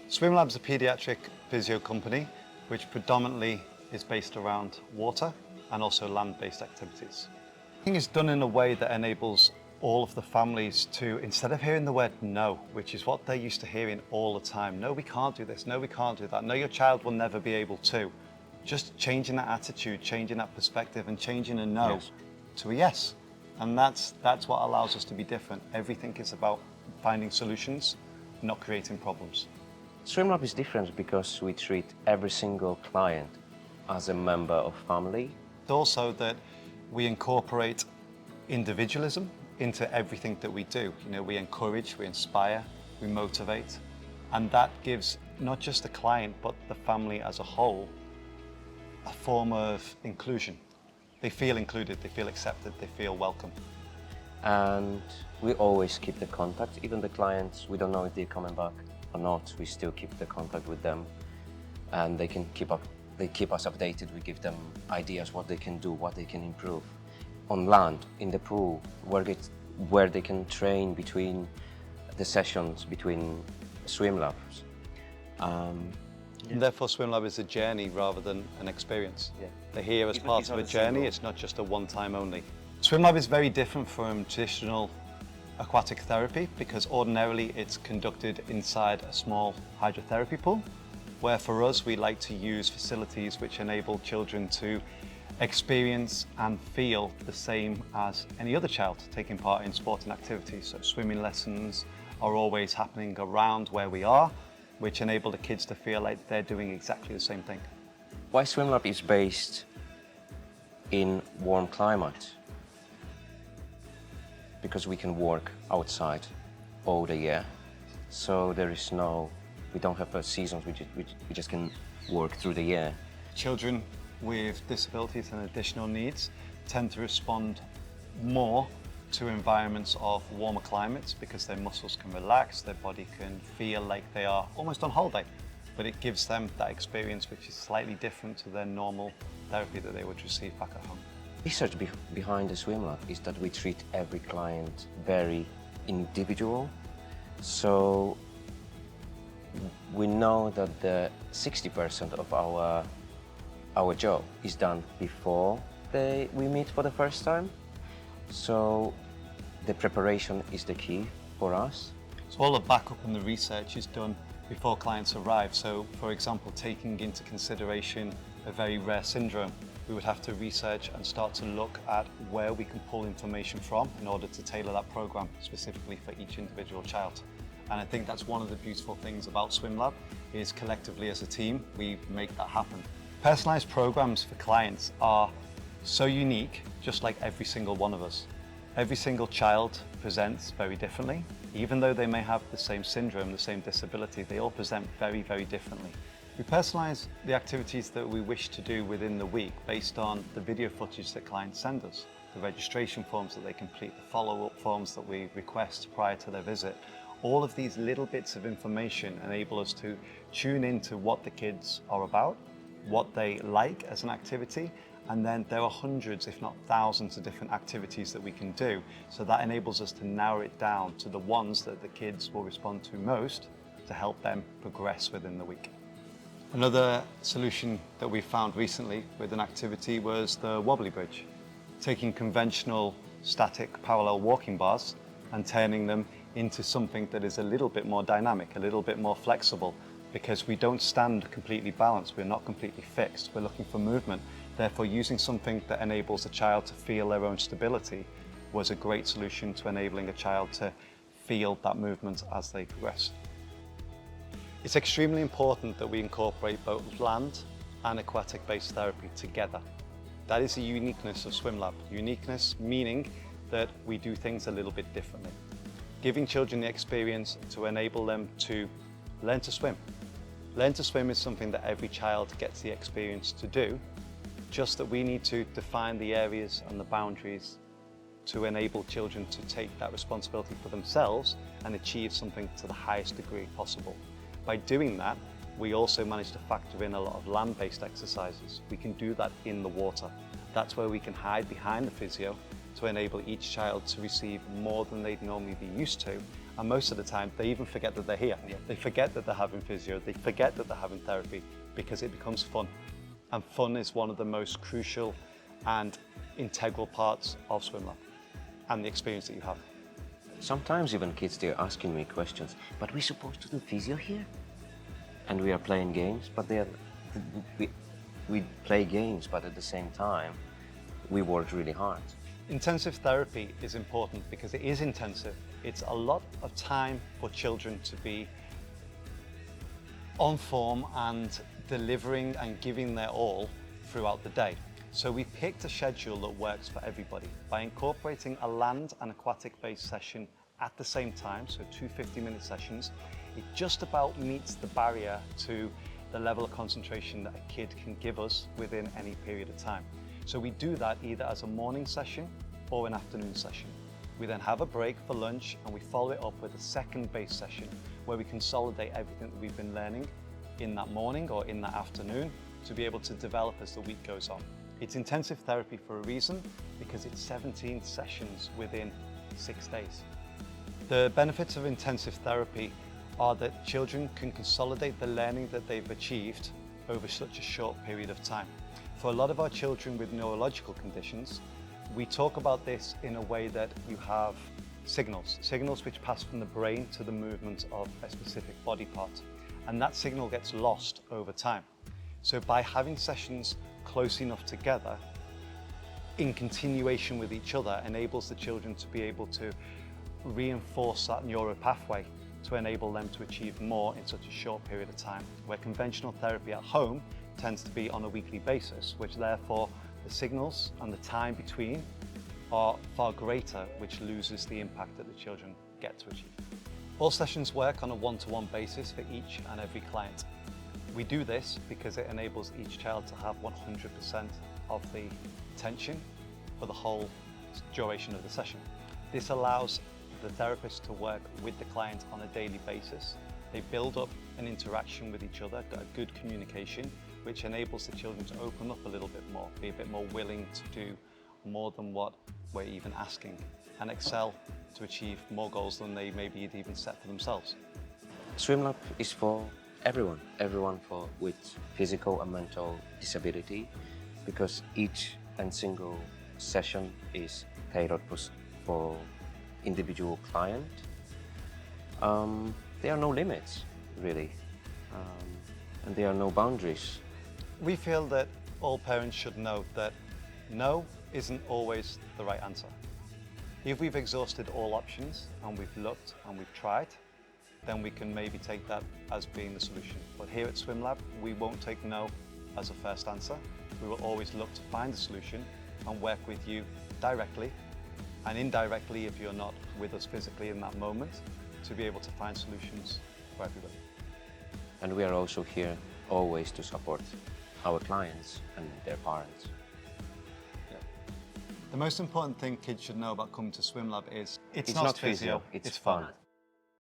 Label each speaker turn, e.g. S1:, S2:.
S1: SwimLab's a paediatric physio company which predominantly is based around water and also land-based activities. I think it's done in a way that enables all of the families to, instead of hearing the word no, which is what they're used to hearing all the time, no, we can't do this, no, we can't do that, no, your child will never be able to. Just changing that attitude, changing that perspective and changing a no to a yes. And that's what allows us to be different. Everything is about finding solutions, not creating problems.
S2: SwimLab is different because we treat every single client as a member of family.
S1: It's also that we incorporate individualism into everything that we do. You know, we encourage, we inspire, we motivate, and that gives not just the client but the family as a whole a form of inclusion. They feel included, they feel accepted, they feel welcome.
S2: And we always keep the contact, even the clients, we don't know if they're coming back or not, we still keep the contact with them and they keep us updated, we give them ideas what they can do, what they can improve. On land, in the pool, where they can train between the sessions, between swim labs.
S1: And therefore SwimLab is a journey rather than an experience.
S2: Yeah.
S1: They're here as part of a journey, it's not just a one-time only. SwimLab is very different from traditional aquatic therapy because ordinarily it's conducted inside a small hydrotherapy pool, where for us we like to use facilities which enable children to experience and feel the same as any other child taking part in sporting activities. So swimming lessons are always happening around where we are, which enable the kids to feel like they're doing exactly the same thing.
S2: Why SwimLab is based in warm climate? Because we can work outside all the year. So we don't have seasons, we just can work through the year.
S1: Children with disabilities and additional needs tend to respond more to environments of warmer climates because their muscles can relax, their body can feel like they are almost on holiday, but it gives them that experience which is slightly different to their normal therapy that they would receive back at home.
S2: Research behind the SwimLab is that we treat every client very individual. So we know that the 60% of our job is done before we meet for the first time. So the preparation is the key for us.
S1: So all the backup and the research is done before clients arrive. So for example, taking into consideration a very rare syndrome, we would have to research and start to look at where we can pull information from in order to tailor that program specifically for each individual child. And I think that's one of the beautiful things about SwimLab is collectively as a team, we make that happen. Personalized programs for clients are so unique, just like every single one of us. Every single child presents very differently. Even though they may have the same syndrome, the same disability, they all present very, very differently. We personalize the activities that we wish to do within the week based on the video footage that clients send us, the registration forms that they complete, the follow-up forms that we request prior to their visit. All of these little bits of information enable us to tune into what the kids are about, what they like as an activity, and then there are hundreds, if not thousands, of different activities that we can do. So that enables us to narrow it down to the ones that the kids will respond to most to help them progress within the week. Another solution that we found recently with an activity was the wobbly bridge. Taking conventional static parallel walking bars and turning them into something that is a little bit more dynamic, a little bit more flexible, because we don't stand completely balanced, we're not completely fixed, we're looking for movement. Therefore, using something that enables a child to feel their own stability was a great solution to enabling a child to feel that movement as they progress. It's extremely important that we incorporate both land and aquatic-based therapy together. That is the uniqueness of SwimLab. Uniqueness meaning that we do things a little bit differently. Giving children the experience to enable them to learn to swim. Learn to swim is something that every child gets the experience to do, just that we need to define the areas and the boundaries to enable children to take that responsibility for themselves and achieve something to the highest degree possible. By doing that, we also manage to factor in a lot of land-based exercises. We can do that in the water. That's where we can hide behind the physio to enable each child to receive more than they'd normally be used to And most of the time, they even forget that they're here.
S2: Yeah.
S1: They forget that they're having physio, they forget that they're having therapy because it becomes fun. And fun is one of the most crucial and integral parts of swim lab and the experience that you have.
S2: Sometimes even kids, they're asking me questions, but we're supposed to do physio here? And we are playing games, but we play games, but at the same time, we work really hard.
S1: Intensive therapy is important because it is intensive. It's a lot of time for children to be on form and delivering and giving their all throughout the day. So we picked a schedule that works for everybody by incorporating a land and aquatic based session at the same time, so 2 50-minute sessions. It just about meets the barrier to the level of concentration that a kid can give us within any period of time. So we do that either as a morning session or an afternoon session. We then have a break for lunch and we follow it up with a second base session where we consolidate everything that we've been learning in that morning or in that afternoon to be able to develop as the week goes on. It's intensive therapy for a reason because it's 17 sessions within 6 days. The benefits of intensive therapy are that children can consolidate the learning that they've achieved over such a short period of time. For a lot of our children with neurological conditions, we talk about this in a way that you have signals which pass from the brain to the movement of a specific body part, and that signal gets lost over time. So by having sessions close enough together, in continuation with each other, enables the children to be able to reinforce that neural pathway to enable them to achieve more in such a short period of time, where conventional therapy at home tends to be on a weekly basis, which therefore the signals and the time between are far greater, which loses the impact that the children get to achieve. All sessions work on a one-to-one basis for each and every client. We do this because it enables each child to have 100% of the attention for the whole duration of the session. This allows the therapist to work with the client on a daily basis. They build up an interaction with each other, got a good communication, which enables the children to open up a little bit more, be a bit more willing to do more than what we're even asking, and excel to achieve more goals than they maybe had even set for themselves.
S2: Swim lab is for everyone with physical and mental disability, because each and single session is tailored for individual client. There are no limits, really, and there are no boundaries.
S1: We feel that all parents should know that no isn't always the right answer. If we've exhausted all options and we've looked and we've tried, then we can maybe take that as being the solution. But here at Swim Lab, we won't take no as a first answer. We will always look to find a solution and work with you directly and indirectly if you're not with us physically in that moment, to be able to find solutions for everybody.
S2: And we are also here always to support our clients and their parents.
S1: Yeah. The most important thing kids should know about coming to Swim Lab is it's
S2: not physio, it's fun.